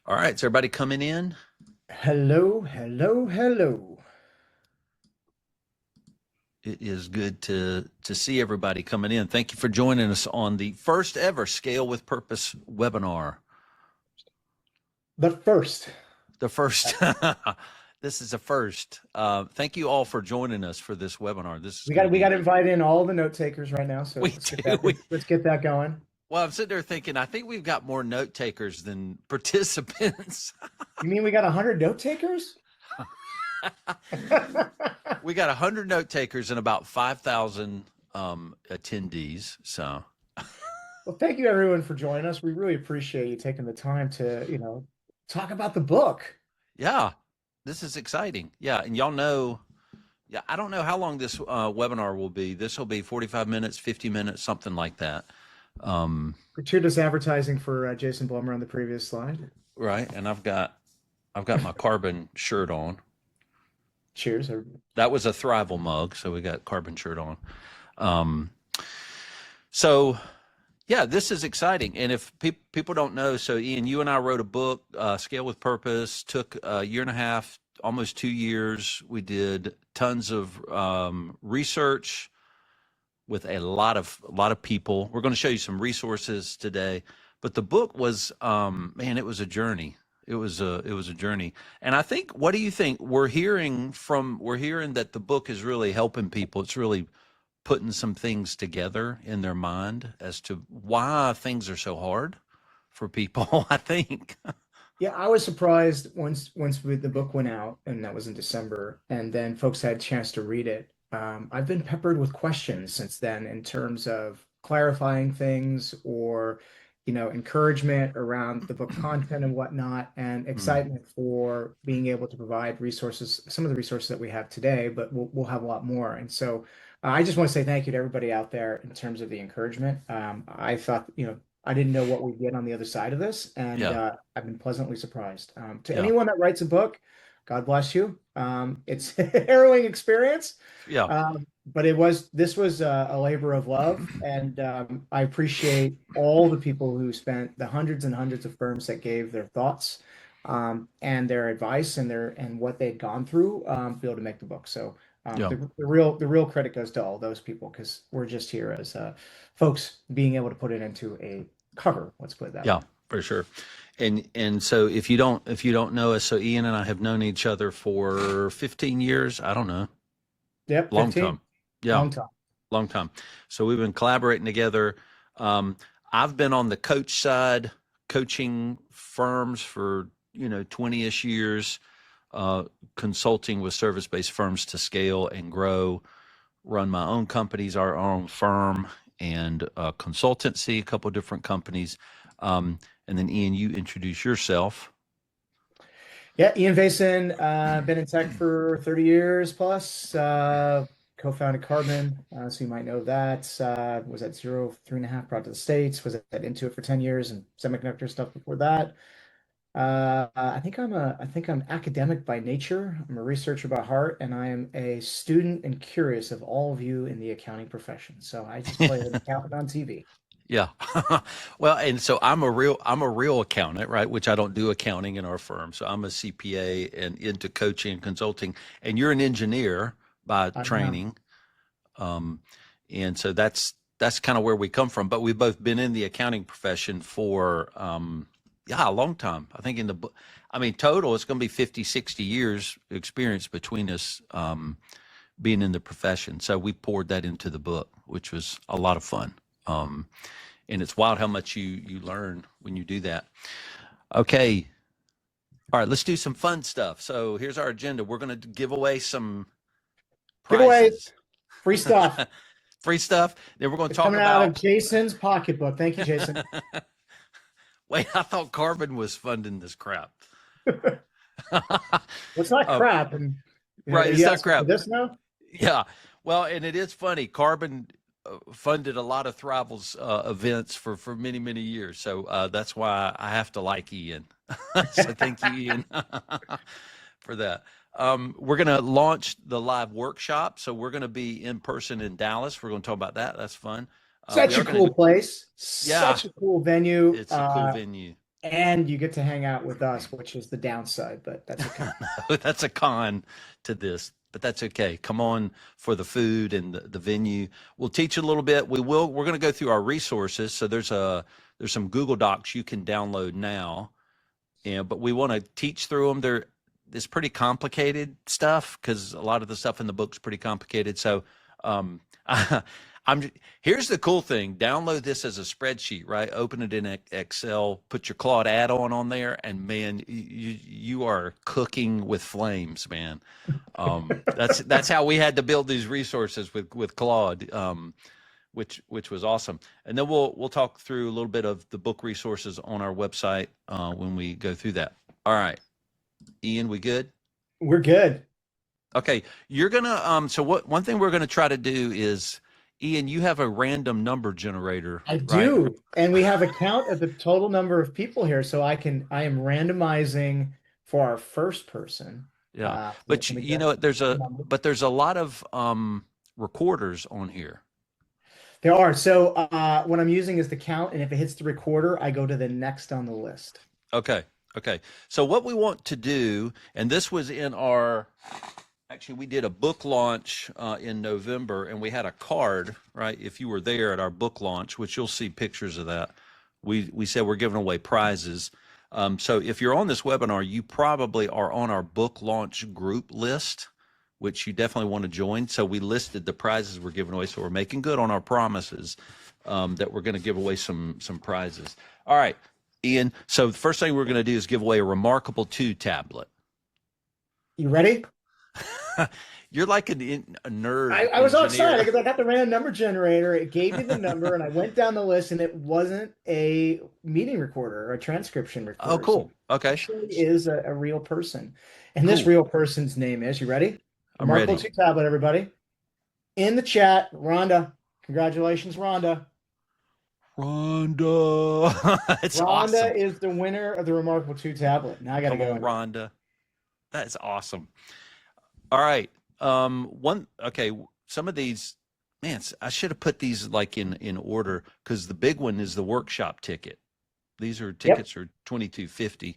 All right, is everybody coming in? Hello, hello, hello. It is good to see everybody coming in. Thank you for joining us on the first ever Scale with Purpose webinar. The first. The first. This is a first. Thank you all for joining us for this webinar. This is We going got to we got be to invite in all the note takers right now. So we let's get do. that let's get that going. Well, I'm sitting there thinking, I think we've got more note takers than participants. You mean we got 100 note takers? We got 100 note takers and about 5,000 attendees. So Well, thank you everyone for joining us. We really appreciate you taking the time to, talk about the book. yeah, this is exciting. Yeah, and y'all know, yeah, I don't know how long this webinar will be. This will be 45 minutes, 50 minutes, something like that. Gratuitous advertising for Jason Blummer on the previous slide. Right, and I've got my carbon shirt on. Cheers. That was a Thrival mug, so we got carbon shirt on. Um, so yeah, this is exciting. And if people don't know, so Ian, you and I wrote a book, Scale with Purpose, took a year and a half, almost 2 years. We did tons of research with a lot of people. We're going to show you some resources today, but the book was, man, it was a journey. It was a journey. And I think, what do you think? We're hearing that the book is really helping people. It's really putting some things together in their mind as to why things are so hard for people, I think. Yeah, I was surprised the book went out, and that was in December, and then folks had a chance to read it. I've been peppered with questions since then in terms of clarifying things or, encouragement around the book content and whatnot, and Mm, excitement for being able to provide resources, some of the resources that we have today, but we'll have a lot more. And so I just want to say thank you to everybody out there in terms of the encouragement. I thought, I didn't know what we'd get on the other side of this, and yeah, I've been pleasantly surprised. To yeah, anyone that writes a book, God bless you. It's a harrowing experience, yeah, but this was a labor of love, and I appreciate all the people who spent the hundreds and hundreds of firms that gave their thoughts and their advice and what they'd gone through to be able to make the book. So yeah, the real credit goes to all those people because we're just here as folks being able to put it into a cover. Let's put it that yeah, way. for sure. And so if you don't know us, so Ian and I have known each other for 15 years. I don't know, Yep, long 15, time. Yeah, long time. long time. So we've been collaborating together. Um, I've been on the coach side, coaching firms for 20-ish years, consulting with service-based firms to scale and grow, run my own companies, our own firm, and consultancy, a couple of different companies. And then Ian, you introduce yourself. Yeah, Ian Vason, been in tech for 30 years plus. Co-founded Carbon, so you might know that. Was at Zero, 3.5, brought to the States. Was at Intuit for 10 years and semiconductor stuff before that. I think I'm academic by nature. I'm a researcher by heart, and I am a student and curious of all of you in the accounting profession. So I just play an accountant on TV. Yeah. Well, and so I'm a real accountant, right? Which I don't do accounting in our firm. So I'm a CPA and into coaching and consulting. And you're an engineer by I am. training. Um, and so that's kind of where we come from. But we've both been in the accounting profession for yeah, a long time. I think I mean, total it's going to be 50, 60 years experience between us being in the profession. So we poured that into the book, which was a lot of fun. Um, and it's wild how much you learn when you do that. Okay, all right, let's do some fun stuff. So here's our agenda. We're going to give away some Giveaways, prizes, free stuff. free stuff. Then we're going to It's talk coming out of about. Jason's pocketbook. Thank you, Jason. Wait, I thought Carbon was funding this crap. Well, it's not uh, crap. And right, are it's you not asking for crap. this now? Yeah, well, and it is funny. Carbon funded a lot of Thrival's events for many many years, so that's why I have to like Ian. So thank you, Ian, for that. We're going to launch the live workshop, so we're going to be in person in Dallas. We're going to talk about that. That's fun. We Such are a going to cool do, place. yeah, Such a cool venue. it's a cool venue. And you get to hang out with us, which is the downside, but that's okay. That's a con to this, but that's okay. Come on for the food and the venue. We'll teach you a little bit. We're going to go through our resources. So there's some Google Docs you can download now. And but we want to teach through them. It's pretty complicated stuff because a lot of the stuff in the book's pretty complicated. So um, I'm here's the cool thing: download this as a spreadsheet, right? Open it in Excel, put your Claude add-on on there, and man, you are cooking with flames, man. That's how we had to build these resources with Claude. Which was awesome. And then we'll talk through a little bit of the book resources on our website when we go through that. All right, Ian, we good? We're good. Okay, you're gonna so what one thing we're gonna try to do is, Ian, you have a random number generator, I right? do. And we have a count of the total number of people here. So I am randomizing for our first person. Yeah, but Let me you get know the number. there's a lot of recorders on here. There are. So what I'm using is the count, and if it hits the recorder, I go to the next on the list. Okay. Okay. So what we want to do, and this was in our, actually, we did a book launch in November, and we had a card, right? If you were there at our book launch, which you'll see pictures of that, we said we're giving away prizes. So if you're on this webinar, you probably are on our book launch group list, which you definitely want to join. So we listed the prizes we're giving away. So we're making good on our promises that we're going to give away some prizes. All right, Ian. So the first thing we're going to do is give away a Remarkable 2 tablet. You ready? You're like a nerd I was so engineer. excited because I got the random number generator. It gave me the number, and I went down the list, and it wasn't a meeting recorder or a transcription Oh, recorder. So cool. it Okay. actually is a real person. And this Cool. real person's name is, you ready? I'm Remarkable ready. 2 tablet, everybody. In the chat, Rhonda. Congratulations, Rhonda. Rhonda. It's Rhonda awesome. is the winner of the Remarkable 2 tablet. Now I got to Come go on, in. Rhonda. That's awesome. All right. Okay. Some of these, man, I should have put these like in order because the big one is the workshop ticket. These are Yep. tickets are $22.50.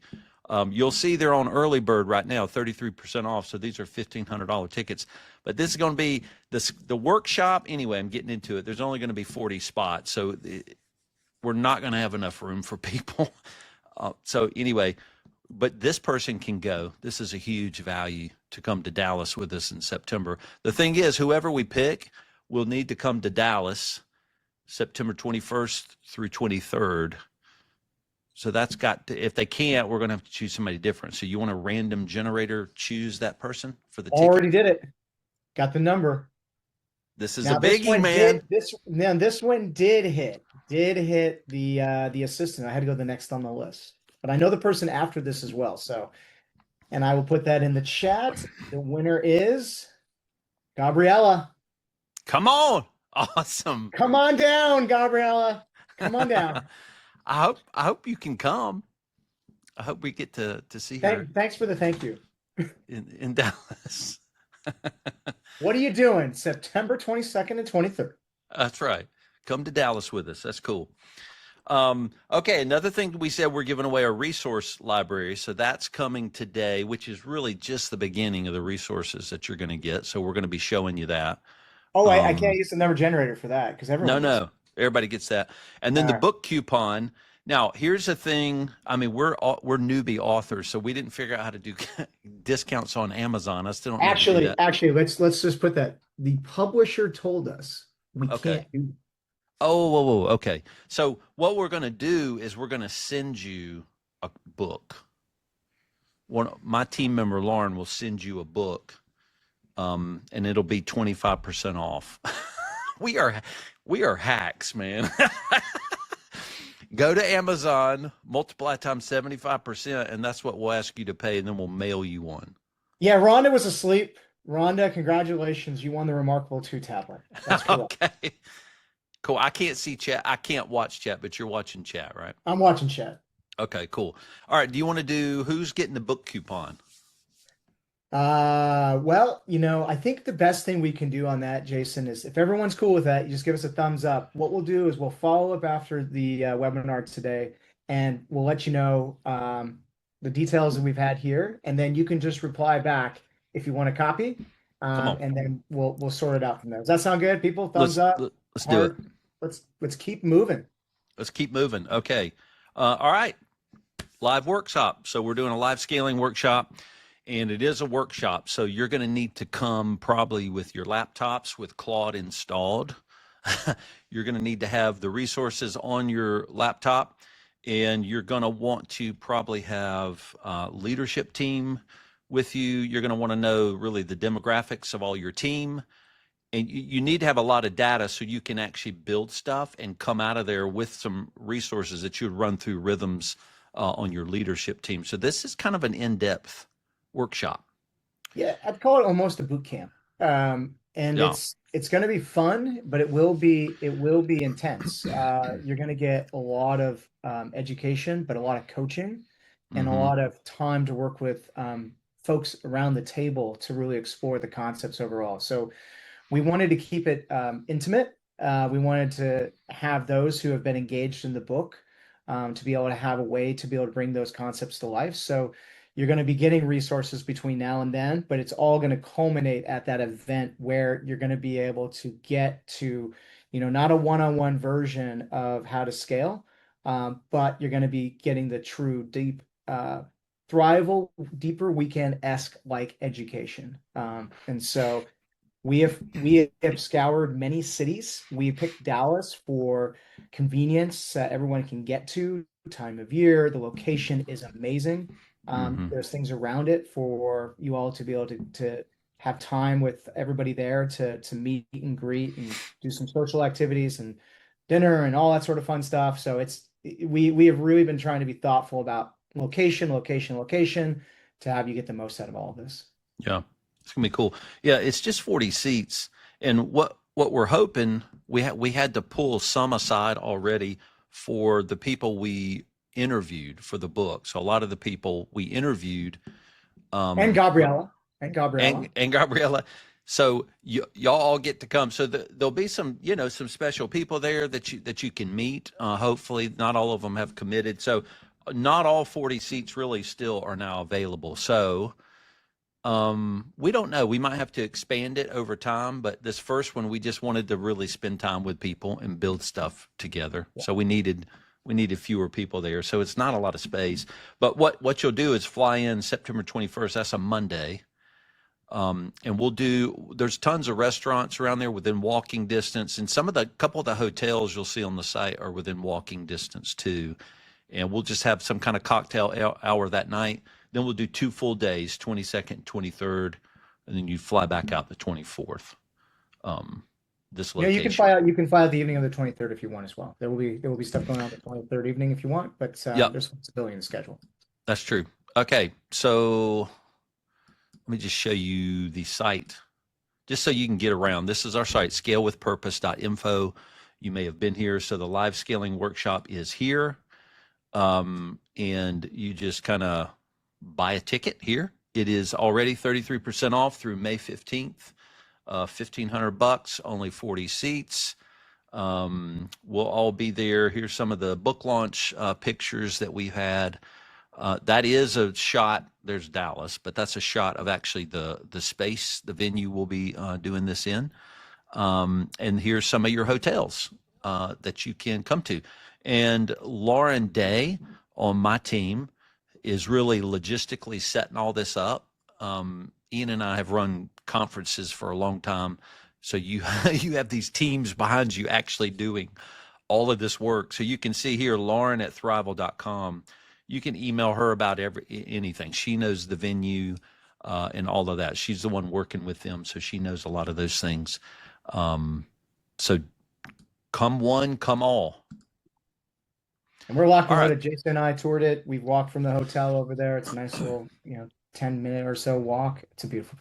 You'll see they're on early bird right now, 33% off. So these are $1,500 tickets. But this is going to be the workshop anyway. I'm getting into it. There's only going to be 40 spots, so we're not going to have enough room for people. So anyway, but this person can go. This is a huge value to come to Dallas with us in September. The thing is, whoever we pick will need to come to Dallas September 21st through 23rd. So that's got to, if they can't, we're going to have to choose somebody different. So you want a random generator choose that person for the ticket? Already did it. Got the number. This is a Now this biggie, one man. did this one did hit the assistant. I had to go to the next on the list. But I know the person after this as well. So, and I will put that in the chat. The winner is Gabriella. Come on. Awesome. Come on down, Gabriella. Come on down. I hope you can come. I hope we get to see her Thanks for the thank you. in Dallas. What are you doing September 22nd and 23rd? That's right. Come to Dallas with us. That's cool. Okay, another thing we said, we're giving away a resource library. So that's coming today, which is really just the beginning of the resources that you're going to get. So we're going to be showing you that. Oh, I can't use the number generator for that because No, everyone gets it. no, everybody gets that. And then All the right. book coupon. Now, here's the thing. I mean, we're newbie authors, so we didn't figure out how to do discounts on Amazon. I still don't know how to do that. Actually, let's just put that. The publisher told us we Okay. can't do. Oh, whoa, whoa. Okay. So what we're going to do is we're going to send you a book. My team member Lauren will send you a book, and it'll be 25% off. we are hacks, man. Go to Amazon, multiply times 75%, and that's what we'll ask you to pay, and then we'll mail you one. Yeah, Rhonda was asleep. Rhonda, congratulations. You won the Remarkable 2 tablet. That's cool. Okay. Cool. I can't see chat. I can't watch chat, but you're watching chat, right? I'm watching chat. Okay, cool. All right. Do you want to do who's getting the book coupon? Well, I think the best thing we can do on that, Jason, is if everyone's cool with that, you just give us a thumbs up. What we'll do is we'll follow up after the webinar today, and we'll let you know the details that we've had here, and then you can just reply back if you want a copy, Come on. and then we'll sort it out from there. Does that sound good, people? Thumbs Let's up, let's do it. heart. Let's keep moving. Let's keep moving. Okay. All right. Live workshop. So we're doing a live scaling workshop, and it is a workshop. So you're going to need to come probably with your laptops with Claude installed. You're going to need to have the resources on your laptop, and you're going to want to probably have a leadership team with you. You're going to want to know really the demographics of all your team, and you need to have a lot of data so you can actually build stuff and come out of there with some resources that you would run through rhythms on your leadership team. So this is kind of an in-depth workshop. Yeah, I'd call it almost a boot camp. And Yeah. it's going to be fun, but it will be intense. You're going to get a lot of education, but a lot of coaching and a Mm-hmm. lot of time to work with folks around the table to really explore the concepts overall. So we wanted to keep it intimate. We wanted to have those who have been engaged in the book to be able to have a way to be able to bring those concepts to life. So you're going to be getting resources between now and then, but it's all going to culminate at that event where you're going to be able to get to, not a one-on-one version of how to scale, but you're going to be getting the true deep, thrival, deeper weekend-esque like education. And so we have scoured many cities. We picked Dallas for convenience. Everyone can get to, time of year. The location is amazing. Mm-hmm. There's things around it for you all to be able to have time with everybody there to meet and greet and do some social activities and dinner and all that sort of fun stuff. So we have really been trying to be thoughtful about location to have you get the most out of all of this. Yeah. It's gonna be cool. Yeah, it's just 40 seats, and what we're hoping, we had to pull some aside already for the people we interviewed for the book. So a lot of the people we interviewed, And were, Gabriella. And Gabriella. and Gabriella. So y'all all get to come. So there'll be some some special people there that you can meet. Hopefully, not all of them have committed. So not all 40 seats really still are now available. So. We don't know. We might have to expand it over time, but this first one, we just wanted to really spend time with people and build stuff together. Yeah. So we needed fewer people there. So it's not a lot of space. But what you'll do is fly in September 21st. That's a Monday. And there's tons of restaurants around there within walking distance. And couple of the hotels you'll see on the site are within walking distance too. And we'll just have some kind of cocktail hour that night. Then we'll do 2 full days, 22nd and 23rd, and then you fly back out the 24th. This You know, location. you can fly out the evening of the 23rd if you want as well. There will be stuff going on the 23rd evening if you want, but Yep, there's flexibility in the schedule. that's true. Okay, so let me just show you the site, just so you can get around. This is our site, scalewithpurpose.info. You may have been here. So the live scaling workshop is here, and you just kind of buy a ticket here. It is already 33% off through May 15th. $1,500, only 40 seats. We'll all be there. Here's some of the book launch pictures that we had. That is a shot. There's Dallas, but that's a shot of actually the space, the venue we'll be doing this in. And here's some of your hotels that you can come to. And Lauren Day on my team is really logistically setting all this up. Ian and I have run conferences for a long time. So you have these teams behind you actually doing all of this work. So you can see here, Lauren at thrival.com. You can email her about anything. She knows the venue and all of that. She's the one working with them, so she knows a lot of those things. So come one, come all. And we're locked All and right. loaded. Jason and I toured it. We've walked from the hotel over there. It's a nice little, 10-minute or so walk. It's a beautiful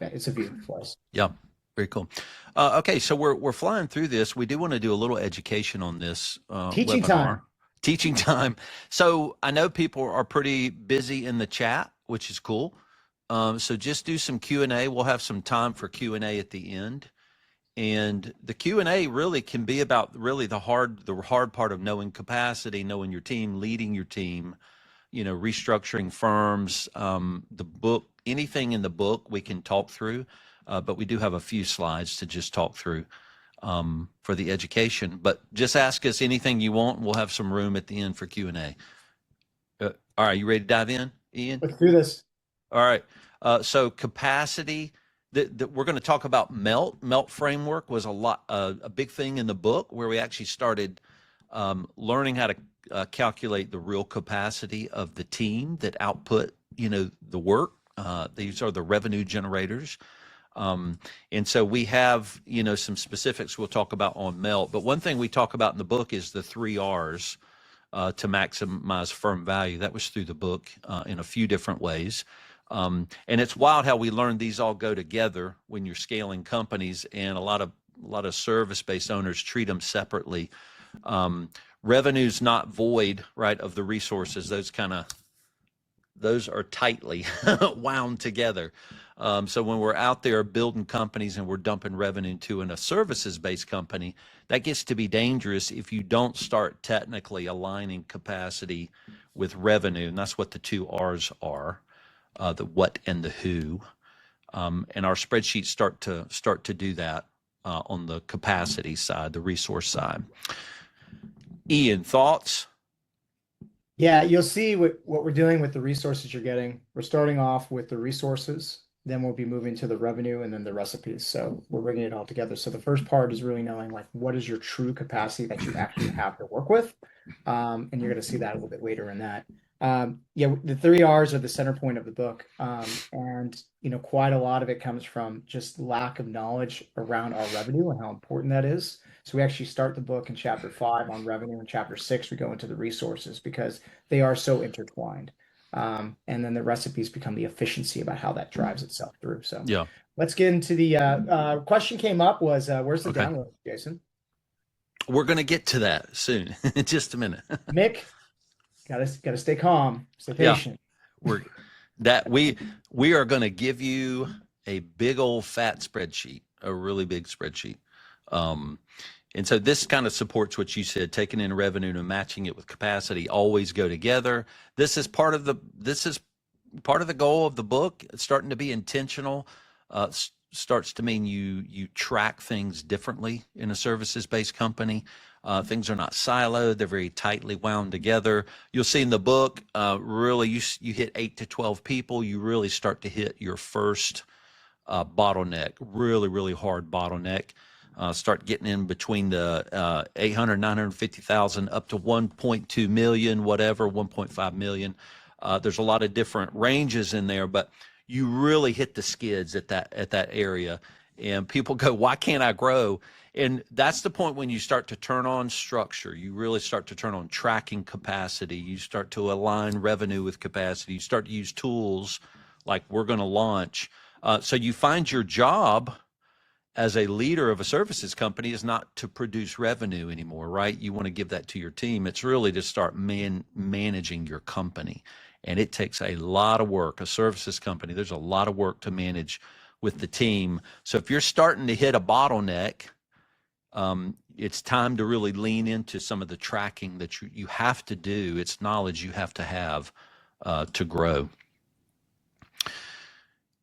place. Yeah, very cool. Okay, so we're flying through this. We do want to do a little education on this Teaching webinar. time. Teaching time. So I know people are pretty busy in the chat, which is cool. So just do some Q&A. We'll have some time for Q&A at the end. And the Q&A really can be about really the hard part of knowing capacity, knowing your team, leading your team, restructuring firms. The book, anything in the book we can talk through, but we do have a few slides to just talk through for the education. But just ask us anything you want. We'll have some room at the end for Q&A. All right, you ready to dive in, Ian? Let's do this. All right. So capacity. We're going to talk about MELT. MELT framework was a big thing in the book, where we actually started learning how to calculate the real capacity of the team that output, the work. These are the revenue generators. And so we have, some specifics we'll talk about on MELT. But one thing we talk about in the book is the 3 R's to maximize firm value. That was through the book in a few different ways. And it's wild how we learned these all go together when you're scaling companies, and a lot of service-based owners treat them separately. Revenue's not void, right, of the resources. Those are tightly wound together. So when we're out there building companies and we're dumping revenue into a services-based company, that gets to be dangerous if you don't start technically aligning capacity with revenue. And that's what the 2 R's are, the what and the who. And our spreadsheets start to do that on the capacity side, the resource side. Ian, thoughts? Yeah, you'll see what we're doing with the resources you're getting. We're starting off with the resources, then we'll be moving to the revenue and then the recipes. So we're bringing it all together. So the first part is really knowing, like, what is your true capacity that you actually have to work with? And you're going to see that a little bit later in that. Yeah, the 3 R's are the center point of the book. And, quite a lot of it comes from just lack of knowledge around our revenue and how important that is. So we actually start the book in chapter 5 on revenue, and chapter 6 we go into the resources because they are so intertwined. And then the recipes become the efficiency about how that drives itself through. So Yeah. let's get into the question came up was where's the Okay. download, Jason? We're going to get to that soon. In just a minute. Mick, gotta stay calm, stay patient. Yeah. We are going to give you a big old fat spreadsheet, a really big spreadsheet. And so this kind of supports what you said, taking in revenue and matching it with capacity always go together. This is part of the goal of the book. It's starting to be intentional. Starts to mean you track things differently in a services-based company. Things are not siloed. They're very tightly wound together. You'll see in the book, really, you hit 8 to 12 people, you really start to hit your first bottleneck, really, really hard bottleneck. Start getting in between the 800, 950,000 up to 1.2 million, whatever, 1.5 million. There's a lot of different ranges in there, but you really hit the skids at that area. And people go, why can't I grow? And that's the point when you start to turn on structure. You really start to turn on tracking capacity. You start to align revenue with capacity. You start to use tools like we're going to launch. So you find your job as a leader of a services company is not to produce revenue anymore, right? You want to give that to your team. It's really to start managing your company. And it takes a lot of work. A services company, there's a lot of work to manage with the team. So if you're starting to hit a bottleneck, it's time to really lean into some of the tracking that you have to do. It's knowledge you have to grow.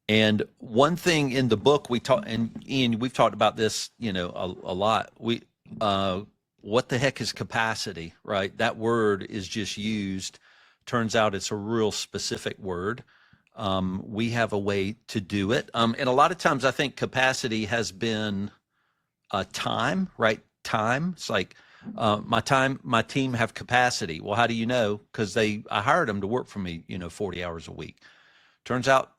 And one thing in the book we talk, and Ian, we've talked about this, a lot. What the heck is capacity, right? That word is just used. Turns out it's a real specific word. We have a way to do it. And a lot of times I think capacity has been time, right? Time. It's like my team have capacity. Well, how do you know? Because I hired them to work for me, 40 hours a week. Turns out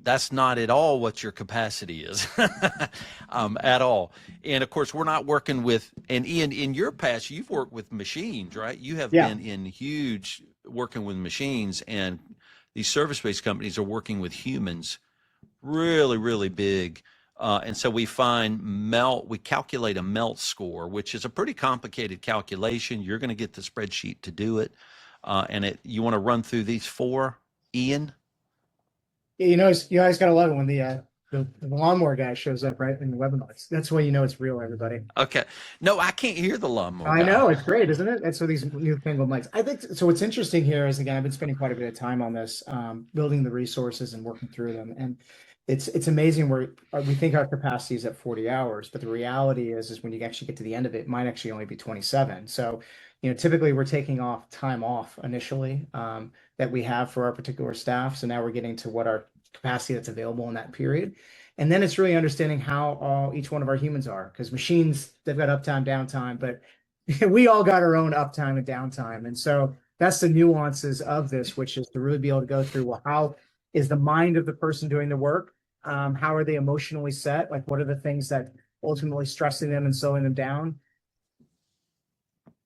that's not at all what your capacity is at all. And of course, we're not working with, and Ian, in your past, you've worked with machines, right? You have been in huge working with machines, and these service-based companies are working with humans, really, really big. And so we we calculate a MELT score, which is a pretty complicated calculation. You're going to get the spreadsheet to do it. You want to run through these 4, Ian? You always got to love it when the the lawnmower guy shows up right in the webinars. That's why you know it's real, everybody. Okay. No, I can't hear the lawnmower I guy. know, it's great, isn't it? That's what these newfangled mics. I think so. What's interesting here is, again, I've been spending quite a bit of time on this, building the resources and working through them. And it's amazing where we think our capacity is at 40 hours, but the reality is when you actually get to the end of it, it might actually only be 27. So, typically we're taking off time off initially, that we have for our particular staff. So now we're getting to what our capacity that's available in that period. And then it's really understanding how each one of our humans are, because machines, they've got uptime, downtime, but we all got our own uptime and downtime. And so that's the nuances of this, which is to really be able to go through, well, how is the mind of the person doing the work? How are they emotionally set? Like, what are the things that ultimately stressing them and slowing them down?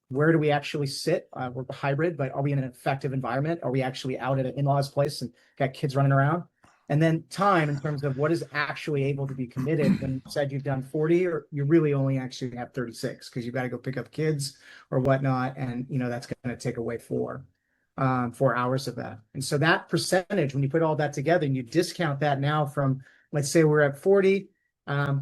Where do we actually sit? We're hybrid, but are we in an effective environment? Are we actually out at an in-laws place and got kids running around? And then time in terms of what is actually able to be committed when you said you've done 40, or you really only actually have 36 because you've got to go pick up kids or whatnot. And, that's going to take away 4 hours of that. And so that percentage, when you put all that together and you discount that now from, let's say we're at 40,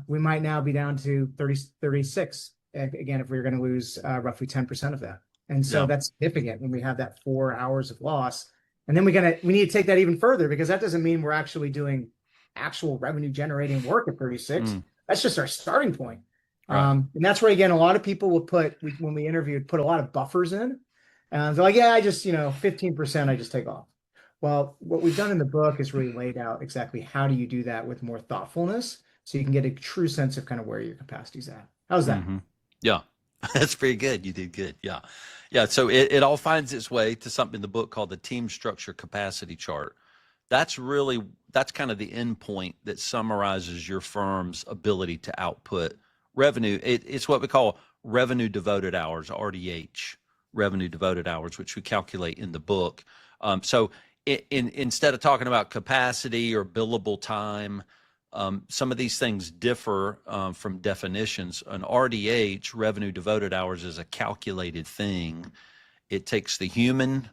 we might now be down to 36. Again, if we were going to lose roughly 10% of that. And so that's significant when we have that 4 hours of loss. And then we need to take that even further, because that doesn't mean we're actually doing actual revenue generating work at 36. That's just our starting point. Right. And that's where, again, a lot of people will when we interviewed, put a lot of buffers in. And they're like, yeah, I just, 15% I just take off. Well, what we've done in the book is really laid out exactly how do you do that with more thoughtfulness, so you can get a true sense of kind of where your capacity's at. How's that? Yeah, that's pretty good. You did good. Yeah. Yeah. So it all finds its way to something in the book called the team structure capacity chart. That's kind of the end point that summarizes your firm's ability to output revenue. It's what we call revenue devoted hours, RDH, revenue devoted hours, which we calculate in the book. So instead of talking about capacity or billable time, some of these things differ from definitions. An RDH, revenue devoted hours, is a calculated thing. It takes the human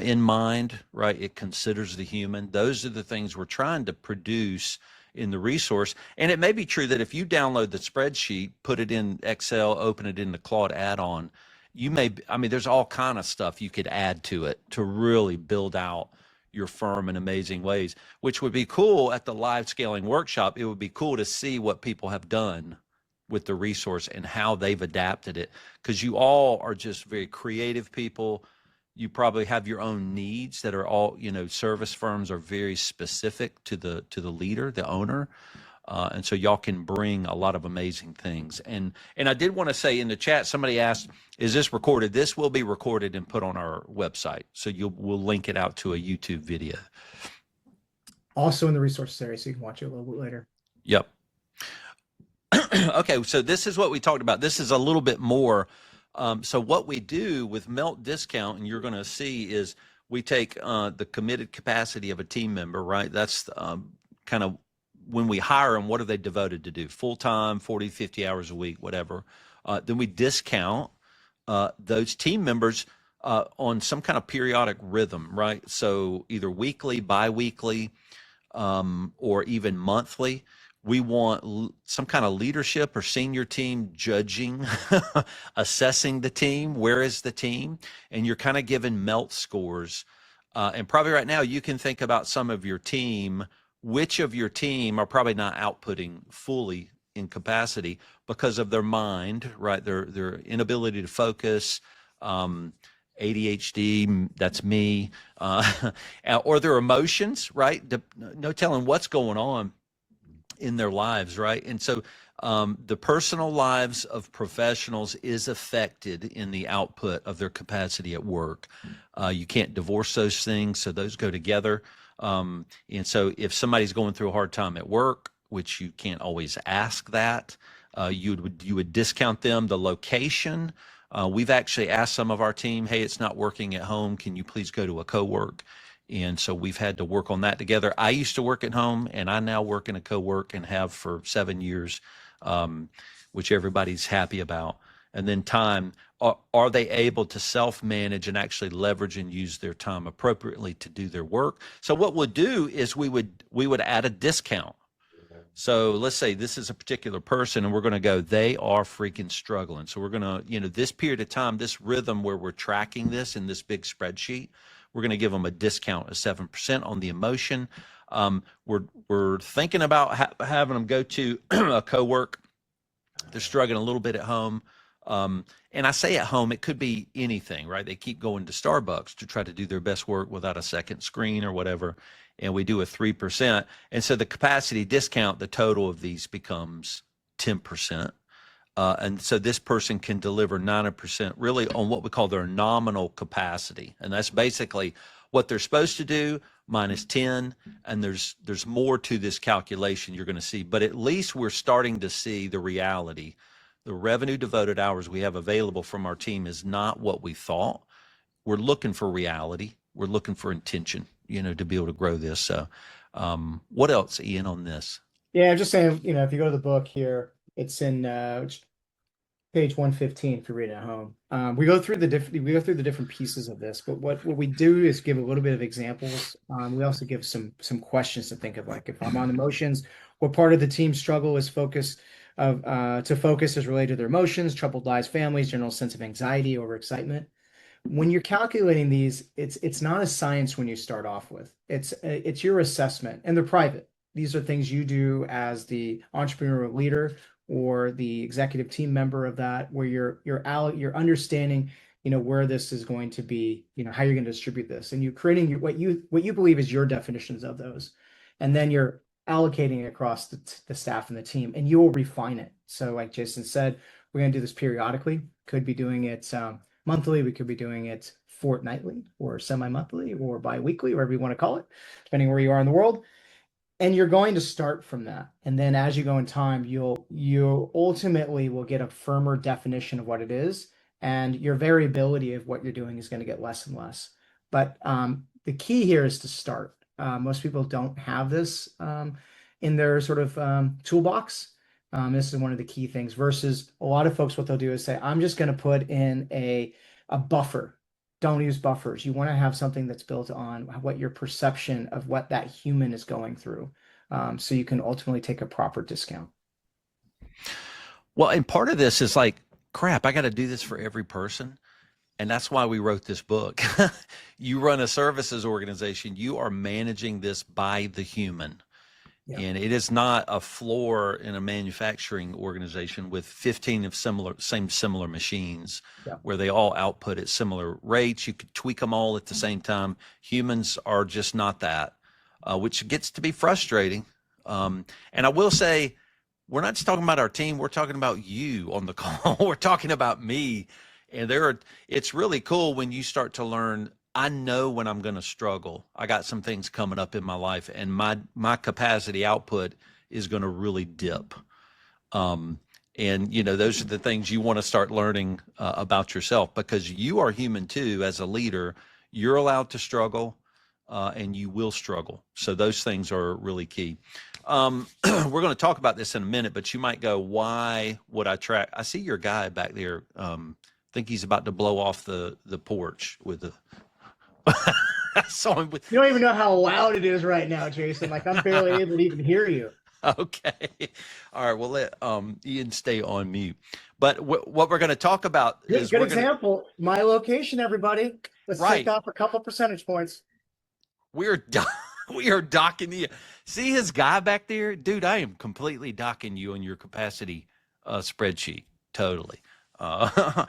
in mind, right? It considers the human. Those are the things we're trying to produce in the resource. And it may be true that if you download the spreadsheet, put it in Excel, open it in the Claude add-on, there's all kind of stuff you could add to it to really build out your firm in amazing ways, which would be cool at the live scaling workshop. It would be cool to see what people have done with the resource and how they've adapted it, because you all are just very creative people. You probably have your own needs that are all, service firms are very specific to the leader, the owner. And so y'all can bring a lot of amazing things. And I did want to say in the chat, somebody asked, is this recorded? This will be recorded and put on our website. So we'll link it out to a YouTube video. Also in the resources area, so you can watch it a little bit later. Yep. Okay, so this is what we talked about. This is a little bit more. So what we do with Melt Discount, and you're going to see, is we take the committed capacity of a team member, right? That's kind of when we hire them, what are they devoted to do? Full-time, 40, 50 hours a week, whatever. Then we discount those team members on some kind of periodic rhythm, right? So either weekly, bi-weekly, or even monthly. We want some kind of leadership or senior team judging, assessing the team. Where is the team? And you're kind of given melt scores. And probably right now you can think about some of your team, which of your team are probably not outputting fully in capacity because of their mind, right? Their inability to focus, ADHD, that's me, or their emotions, right? No telling what's going on in their lives, right? And so the personal lives of professionals is affected in the output of their capacity at work. You can't divorce those things, so those go together. And so if somebody's going through a hard time at work, which you can't always ask that, you would discount them. The location, we've actually asked some of our team, hey, it's not working at home. Can you please go to a co-work? And so we've had to work on that together. I used to work at home, and I now work in a co-work and have for 7 years, which everybody's happy about. And then time, are they able to self-manage and actually leverage and use their time appropriately to do their work? So what we'll do is we would add a discount. So let's say this is a particular person and we're going to go, they are freaking struggling. So we're going to, this period of time, this rhythm where we're tracking this in this big spreadsheet, we're going to give them a discount of 7% on the emotion. We're thinking about having them go to a co-work. They're struggling a little bit at home. And I say at home, it could be anything, right? They keep going to Starbucks to try to do their best work without a second screen or whatever. And we do a 3%. And so the capacity discount, the total of these becomes 10%. And so this person can deliver 90% really on what we call their nominal capacity. And that's basically what they're supposed to do minus 10. And there's more to this calculation you're going to see. But at least we're starting to see the reality. The revenue devoted hours we have available from our team is not what we thought. We're looking for reality. We're looking for intention, to be able to grow this. So what else, Ian, on this? Yeah, I'm just saying, if you go to the book here, it's in page 115 if you're reading at home. We go through the different pieces of this, but what we do is give a little bit of examples. We also give some questions to think of, like if I'm on emotions, what part of the team struggle is focus is related to their emotions, troubled lives, families, general sense of anxiety over excitement. When you're calculating these, it's not a science when you start off with. It's your assessment, and they're private. These are things you do as the entrepreneurial leader or the executive team member of that, where you're understanding, where this is going to be, how you're going to distribute this, and you're creating what you believe is your definitions of those, and then you're allocating it across the staff and the team, and you will refine it. So, like Jason said, we're going to do this periodically. Could be doing it monthly. We could be doing it fortnightly or semi-monthly or bi-weekly, whatever you want to call it, depending where you are in the world. And you're going to start from that. And then as you go in time, you ultimately will get a firmer definition of what it is. And your variability of what you're doing is going to get less and less. But the key here is to start. Most people don't have this in their sort of toolbox. This is one of the key things versus a lot of folks, what they'll do is say, I'm just going to put in a buffer. Don't use buffers. You want to have something that's built on what your perception of what that human is going through. So you can ultimately take a proper discount. Well, and part of this is like, crap, I got to do this for every person. And that's why we wrote this book. You run a services organization. You are managing this by the human. Yeah. And it is not a floor in a manufacturing organization with 15 of similar machines, yeah, where they all output at similar rates. You could tweak them all at the same time. Humans are just not that, which gets to be frustrating. And I will say, we're not just talking about our team. We're talking about you on the call. We're talking about me. And it's really cool when you start to learn, I know when I'm going to struggle. I got some things coming up in my life, and my capacity output is going to really dip. And those are the things you want to start learning about yourself, because you are human too. As a leader, you're allowed to struggle, and you will struggle. So those things are really key. We're going to talk about this in a minute, but you might go, why would I track? I see your guy back there. I think he's about to blow off the porch with the. I saw him with. You don't even know how loud it is right now, Jason. Like, I'm barely able to even hear you. Okay. All right. We'll let Ian stay on mute. But what we're going to talk about is good example. My location, everybody. Let's take off a couple percentage points. We are docking you. See his guy back there, dude. I am completely docking you on your capacity spreadsheet. Totally. But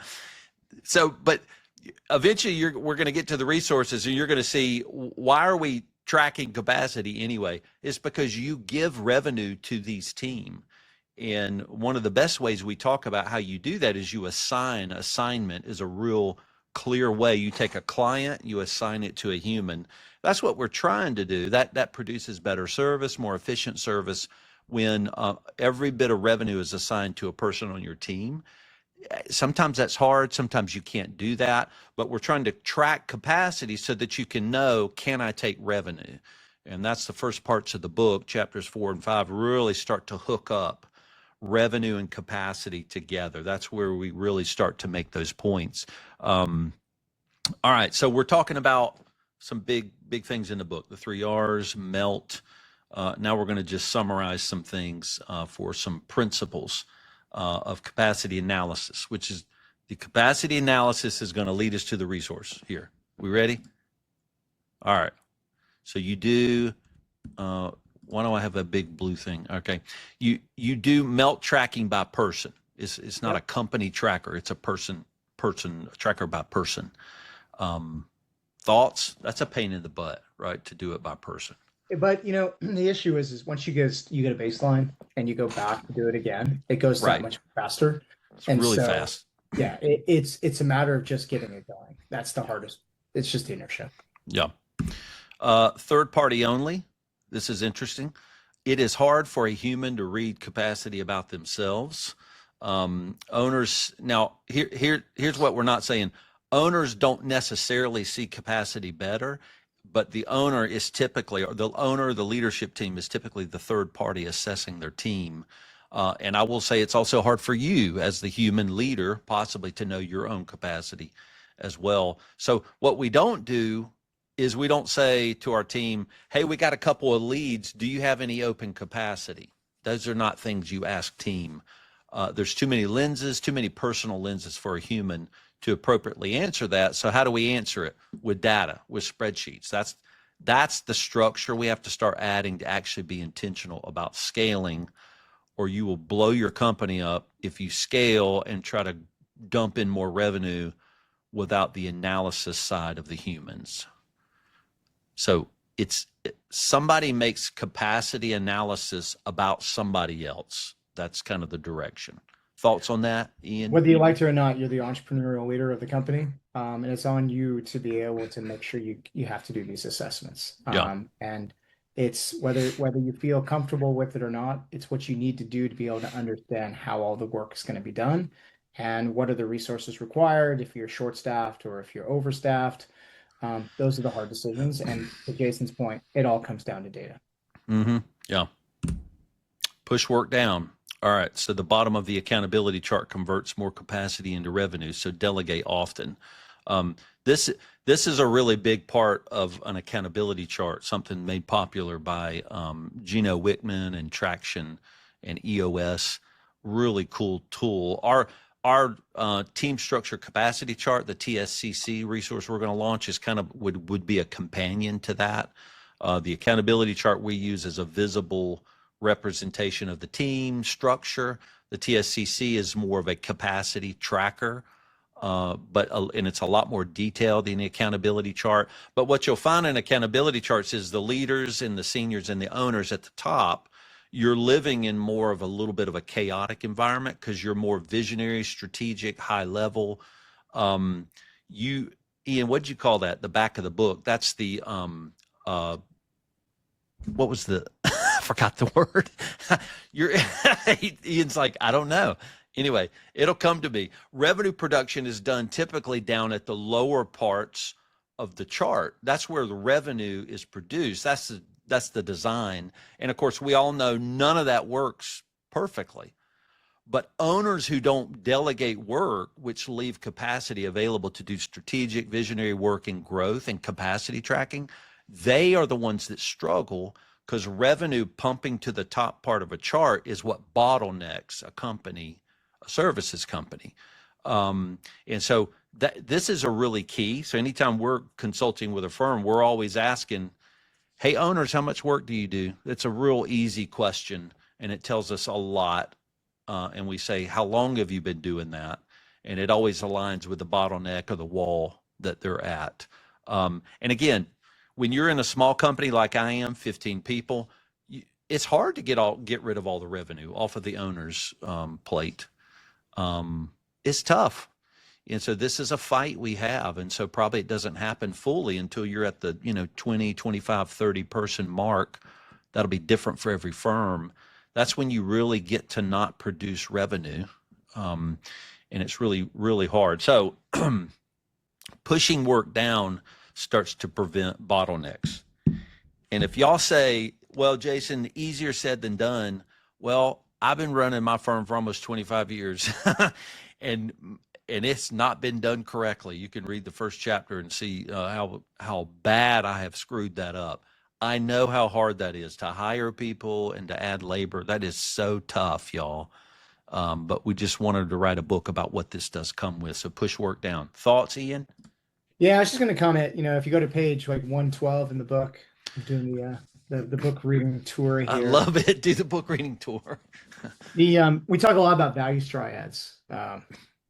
eventually we're going to get to the resources, and you're going to see, why are we tracking capacity anyway? It's because you give revenue to these team. And one of the best ways we talk about how you do that is you assign. Assignment is a real clear way. You take a client, you assign it to a human. That's what we're trying to do. That produces better service, more efficient service, when every bit of revenue is assigned to a person on your team. Sometimes that's hard. Sometimes you can't do that, but we're trying to track capacity so that you can know, can I take revenue? And that's the first parts of the book. Chapters 4 and 5 really start to hook up revenue and capacity together. That's where we really start to make those points. All right. So we're talking about some big things in the book, the 3 R's, melt, Now we're going to just summarize some things for some principles of capacity analysis, which is the capacity analysis is going to lead us to the resource here. We ready? All right. So you do, why do I have a big blue thing? Okay. You do melt tracking by person. It's not a company tracker. It's a person tracker by person. Thoughts, that's a pain in the butt, right? To do it by person. But the issue is once you get a baseline and you go back to do it again, it goes that much faster. It's And really so, fast. yeah, it's a matter of just getting it going. That's the hardest. It's just the inertia. Yeah. Third party only. This is interesting. It is hard for a human to read capacity about themselves. Owners, now here's what we're not saying. Owners don't necessarily see capacity better, but the owner is typically, or the owner, the leadership team is typically the third party assessing their team. And I will say it's also hard for you as the human leader, possibly to know your own capacity as well. So what we don't do is we don't say to our team, hey, we got a couple of leads. Do you have any open capacity? Those are not things you ask team. There's too many lenses, too many personal lenses for a human to appropriately answer that. So how do we answer it? With data, with spreadsheets. That's the structure we have to start adding to actually be intentional about scaling, or you will blow your company up if you scale and try to dump in more revenue without the analysis side of the humans. So somebody makes capacity analysis about somebody else. That's kind of the direction. Thoughts on that, Ian? Whether you like it or not, you're the entrepreneurial leader of the company, and it's on you to be able to make sure you have to do these assessments. And it's whether you feel comfortable with it or not, it's what you need to do to be able to understand how all the work is going to be done and what are the resources required if you're short-staffed or if you're overstaffed. Those are the hard decisions. And to Jason's point, it all comes down to data. Mm-hmm. Yeah. Push work down. All right. So the bottom of the accountability chart converts more capacity into revenue. So delegate often. This is a really big part of an accountability chart, something made popular by Gino Wickman and Traction and EOS. Really cool tool. Our team structure capacity chart, the TSCC resource we're going to launch, is kind of would be a companion to that. The accountability chart we use is a visible representation of the team structure. The TSCC is more of a capacity tracker, and it's a lot more detailed than the accountability chart. But what you'll find in accountability charts is the leaders and the seniors and the owners at the top, you're living in more of a little bit of a chaotic environment because you're more visionary, strategic, high level. Ian, what'd you call that? The back of the book. That's the, what was the, I forgot the word. Ian's like, I don't know. Anyway, it'll come to me. Revenue production is done typically down at the lower parts of the chart. That's where the revenue is produced. That's the design. And of course, we all know none of that works perfectly. But owners who don't delegate work, which leave capacity available to do strategic, visionary work and growth and capacity tracking, they are the ones that struggle because revenue pumping to the top part of a chart is what bottlenecks a company, a services company. And so this is a really key. So anytime we're consulting with a firm, we're always asking, hey, owners, how much work do you do? It's a real easy question, and it tells us a lot. And we say, how long have you been doing that? And it always aligns with the bottleneck or the wall that they're at. And again, when you're in a small company like I am, 15 people, it's hard to get rid of all the revenue off of the owner's plate. It's tough. And so this is a fight we have. And so probably it doesn't happen fully until you're at the 20, 25, 30 person mark. That'll be different for every firm. That's when you really get to not produce revenue. And it's really, really hard. So pushing work down starts to prevent bottlenecks. And if y'all say, well, Jason, easier said than done. Well, I've been running my firm for almost 25 years and it's not been done correctly. You can read the first chapter and see how bad I have screwed that up. I know how hard that is to hire people and to add labor. That is so tough, y'all. But we just wanted to write a book about what this does come with. So push work down. Thoughts, Ian? Yeah, I was just going to comment, if you go to page like 112 in the book, I'm doing the book reading tour I here. love it. Do the book reading tour. We talk a lot about value triads,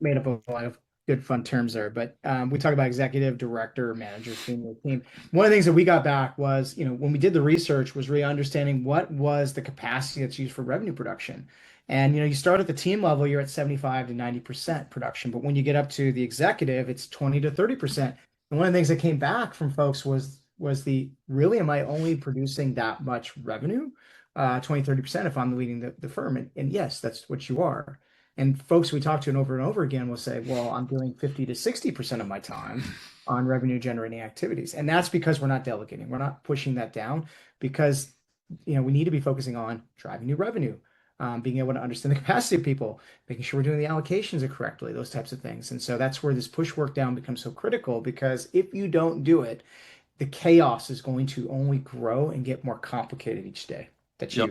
made up of a lot of good fun terms there, but we talk about executive, director, manager, senior team. One of the things that we got back was, when we did the research, was really understanding what was the capacity that's used for revenue production. And you start at the team level, you're at 75 to 90% production, but when you get up to the executive, it's 20 to 30%. And one of the things that came back from folks was the really, am I only producing that much revenue? 20, 30% if I'm leading the firm. And yes, that's what you are. And folks we talk to and over again will say, well, I'm doing 50 to 60% of my time on revenue generating activities. And that's because we're not delegating. We're not pushing that down because we need to be focusing on driving new revenue, being able to understand the capacity of people, making sure we're doing the allocations correctly, those types of things. And so that's where this push work down becomes so critical, because if you don't do it, the chaos is going to only grow and get more complicated each day that Yep.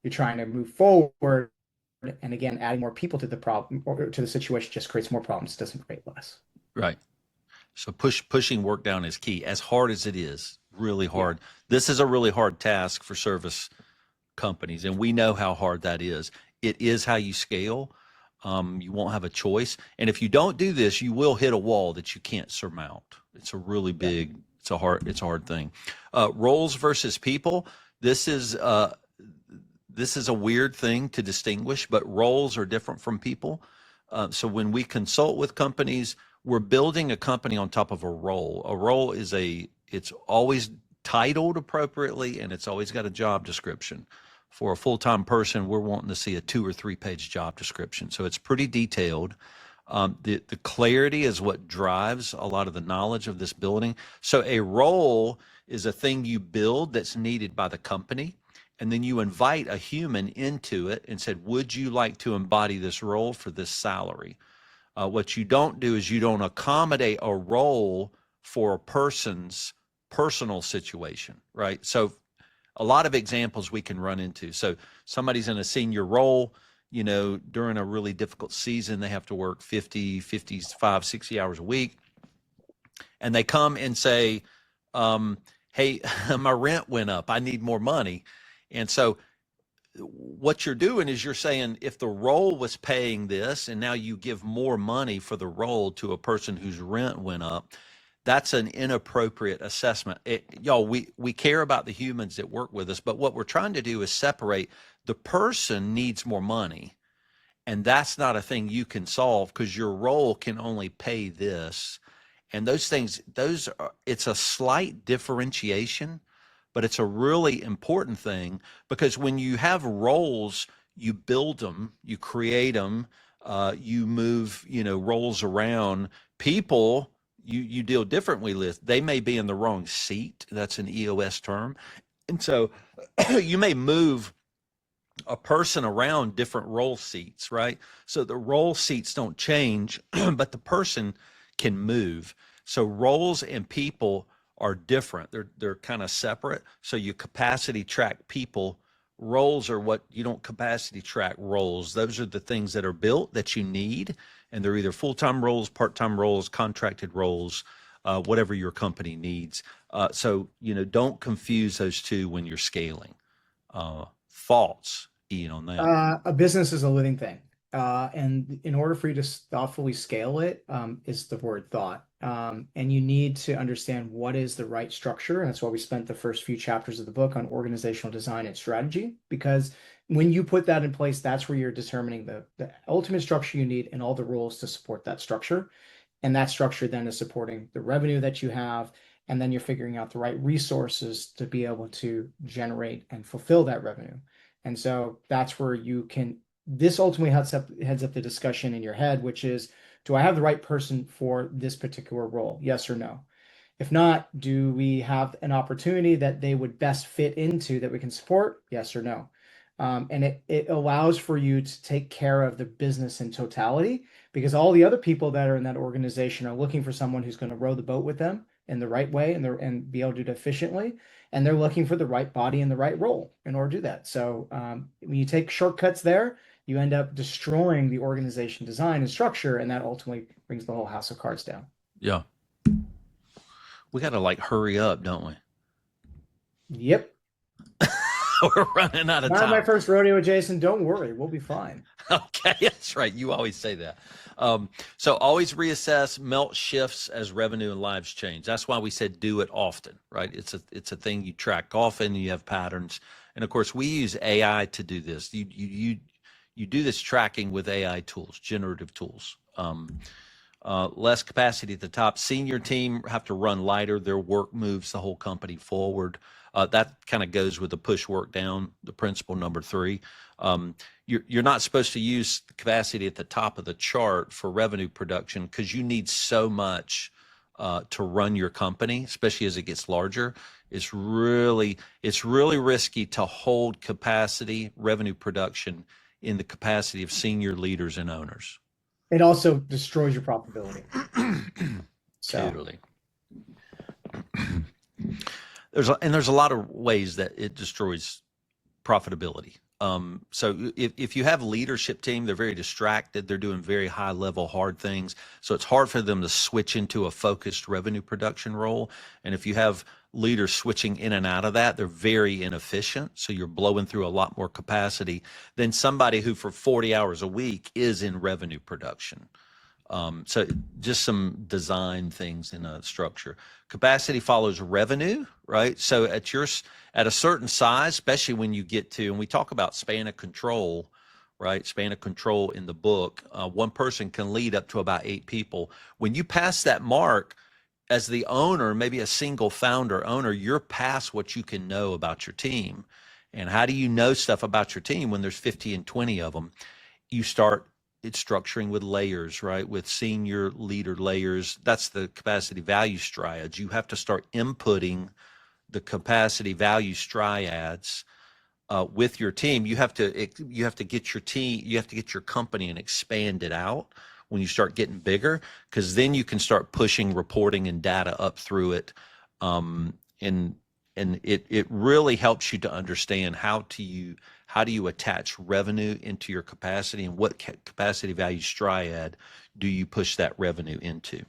you're trying to move forward. And again, adding more people to the problem or to the situation just creates more problems. It doesn't create less. Right. So pushing work down is key. As hard as it is, really Yeah. hard. This is a really hard task for service companies, and we know how hard that is. It is how you scale. You won't have a choice, and if you don't do this, you will hit a wall that you can't surmount. It's a really Yeah. big. It's a hard thing. Roles versus people. This is a weird thing to distinguish, but roles are different from people. So when we consult with companies, we're building a company on top of a role. A role it's always titled appropriately, and it's always got a job description. For a full-time person, we're wanting to see a 2 or 3 page job description. So it's pretty detailed. The clarity is what drives a lot of the knowledge of this building. So a role is a thing you build that's needed by the company, and then you invite a human into it and said, would you like to embody this role for this salary? What you don't do is you don't accommodate a role for a person's personal situation, right? So a lot of examples we can run into. So somebody's in a senior role, during a really difficult season, they have to work 50, 55, 60 hours a week. And they come and say, hey, my rent went up. I need more money. And so what you're doing is you're saying, if the role was paying this and now you give more money for the role to a person whose rent went up, that's an inappropriate assessment. Y'all, we care about the humans that work with us, but what we're trying to do is separate. The person needs more money, and that's not a thing you can solve because your role can only pay this. And those things, it's a slight differentiation, but it's a really important thing, because when you have roles, you build them, you create them, you move, roles around. People, you deal differently with. They may be in the wrong seat. That's an EOS term. And so you may move a person around different role seats, right? So the role seats don't change, but the person can move. So roles and people are different. They're kind of separate. So you capacity track people. Roles are what you don't capacity track roles. Those are the things that are built that you need, and they're either full-time roles, part-time roles, contracted roles, whatever your company needs. So don't confuse those two when you're scaling. Thoughts, Ian, on that? A business is a living thing. And in order for you to thoughtfully scale it, is the word thought. And you need to understand what is the right structure. And that's why we spent the first few chapters of the book on organizational design and strategy, because when you put that in place, that's where you're determining the ultimate structure you need and all the rules to support that structure. And that structure then is supporting the revenue that you have. And then you're figuring out the right resources to be able to generate and fulfill that revenue. And so that's where this ultimately heads up the discussion in your head, which is, do I have the right person for this particular role? Yes or no? If not, do we have an opportunity that they would best fit into that we can support? Yes or no? And it allows for you to take care of the business in totality, because all the other people that are in that organization are looking for someone who's going to row the boat with them in the right way and be able to do it efficiently. and they're looking for the right body in the right role in order to do that. So when you take shortcuts there, you end up destroying the organization design and structure, and that ultimately brings the whole house of cards down. Yeah. We got to like hurry up, don't we? Yep. We're running out of Not time. my first rodeo, Jason. Don't worry, we'll be fine. Okay, that's right. You always say that. So always reassess, melt shifts as revenue and lives change. That's why we said do it often, right? It's a thing you track often. You have patterns, and of course we use AI to do this. You do this tracking with AI tools, generative tools. Less capacity at the top. Senior team have to run lighter. Their work moves the whole company forward. That kind of goes with the push work down, the principle number 3. You're not supposed to use the capacity at the top of the chart for revenue production because you need so much to run your company, especially as it gets larger. It's really risky to hold capacity, revenue production in the capacity of senior leaders and owners. It also destroys your profitability. Totally. There's a lot of ways that it destroys profitability. So if you have a leadership team, they're very distracted. They're doing very high level, hard things. So it's hard for them to switch into a focused revenue production role. And if you have leaders switching in and out of that, they're very inefficient. So you're blowing through a lot more capacity than somebody who for 40 hours a week is in revenue production. So just some design things in a structure. Capacity follows revenue, right? So at a certain size, especially when you get to, and we talk about span of control, right? Span of control in the book, one person can lead up to about 8 people. When you pass that mark as the owner, maybe a single founder owner, you're past what you can know about your team. And how do you know stuff about your team when there's 50 and 20 of them? You start it's structuring with layers, right? With senior leader layers. That's the capacity value triads. You have to start inputting the capacity value triads with your team. You have to get your team, you have to get your company and expand it out when you start getting bigger, because then you can start pushing reporting and data up through it. And it really helps you to understand how do you attach revenue into your capacity, and what capacity value triad do you push that revenue into.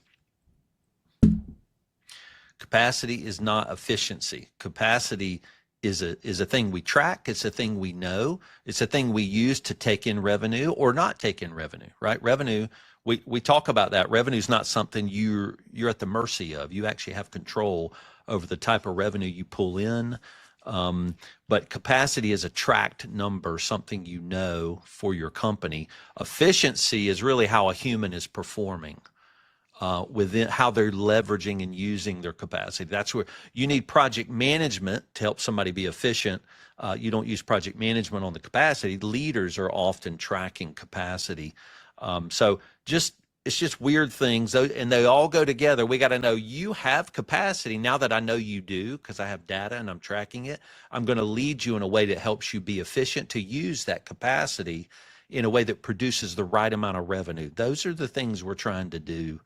Capacity is not efficiency. Capacity is a thing we track. It's a thing we know. It's a thing we use to take in revenue or not take in revenue, right? Revenue, we talk about that. Revenue is not something you're at the mercy of. You actually have control over the type of revenue you pull in. But capacity is a tracked number, something you know for your company. Efficiency is really how a human is performing within how they're leveraging and using their capacity. That's where you need project management to help somebody be efficient. You don't use project management on the capacity. Leaders are often tracking capacity. So it's just weird things, and they all go together. We got to know you have capacity. Now that I know you do, because I have data and I'm tracking it, I'm going to lead you in a way that helps you be efficient to use that capacity in a way that produces the right amount of revenue. Those are the things we're trying to do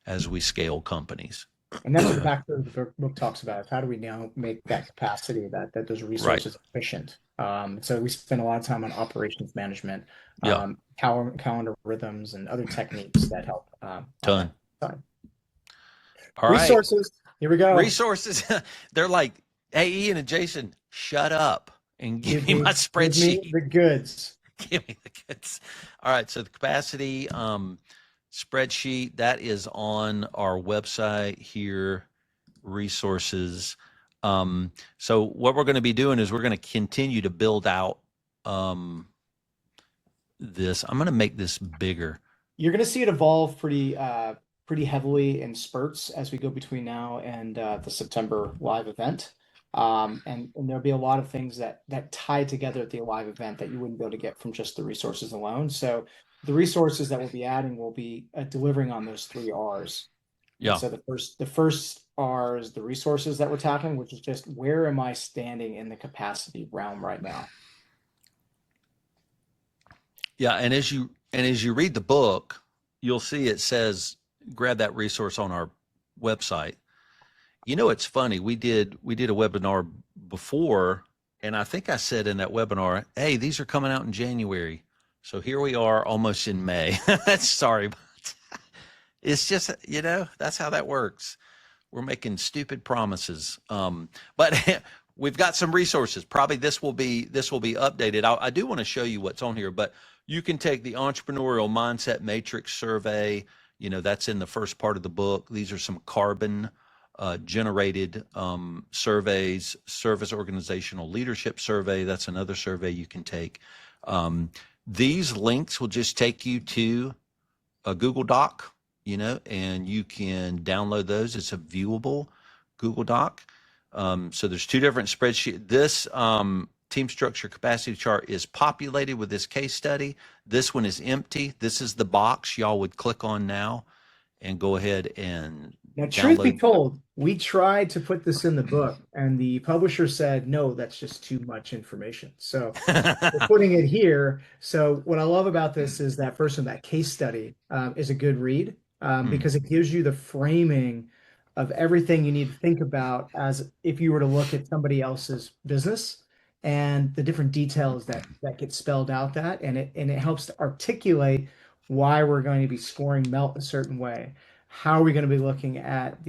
as we scale companies. And that's what the back of the book talks about. How do we now make that capacity, that those resources efficient? So we spend a lot of time on operations management, calendar rhythms, and other techniques that help. Ton. All right. Resources. Here we go. Resources. They're like, hey, Ian and Jason, shut up and give me my spreadsheet. Give me the goods. Give me the goods. All right. So the capacity spreadsheet, that is on our website here, resources. So what we're going to be doing is we're going to continue to build out this. I'm going to make this bigger. You're going to see it evolve pretty heavily in spurts as we go between now and the September live event. And there'll be a lot of things that tie together at the live event that you wouldn't be able to get from just the resources alone. So the resources that we'll be adding will be delivering on those 3 R's. Yeah. And so the first R is the resources that we're tackling, which is just where am I standing in the capacity realm right now? Yeah, and as you read the book, you'll see it says grab that resource on our website. You know, it's funny. We did a webinar before, and I think I said in that webinar, hey, these are coming out in January. So here we are almost in May. Sorry, but it's just, that's how that works. We're making stupid promises. But we've got some resources. Probably this will be updated. I do want to show you what's on here, but you can take the entrepreneurial mindset matrix survey. That's in the first part of the book. These are some carbon generated surveys. Service organizational leadership survey, that's another survey you can take. These links will just take you to a Google Doc, and you can download those. It's a viewable Google Doc. So there's two different spreadsheets. This team structure capacity chart is populated with this case study. This one is empty. This is the box y'all would click on now and go ahead and Now, truth be download. told, we tried to put this in the book, and the publisher said, no, that's just too much information. So we're putting it here. So what I love about this is that first one, that case study is a good read because it gives you the framing of everything you need to think about as if you were to look at somebody else's business and the different details that get spelled out and it helps to articulate why we're going to be scoring melt a certain way. How are we going to be looking at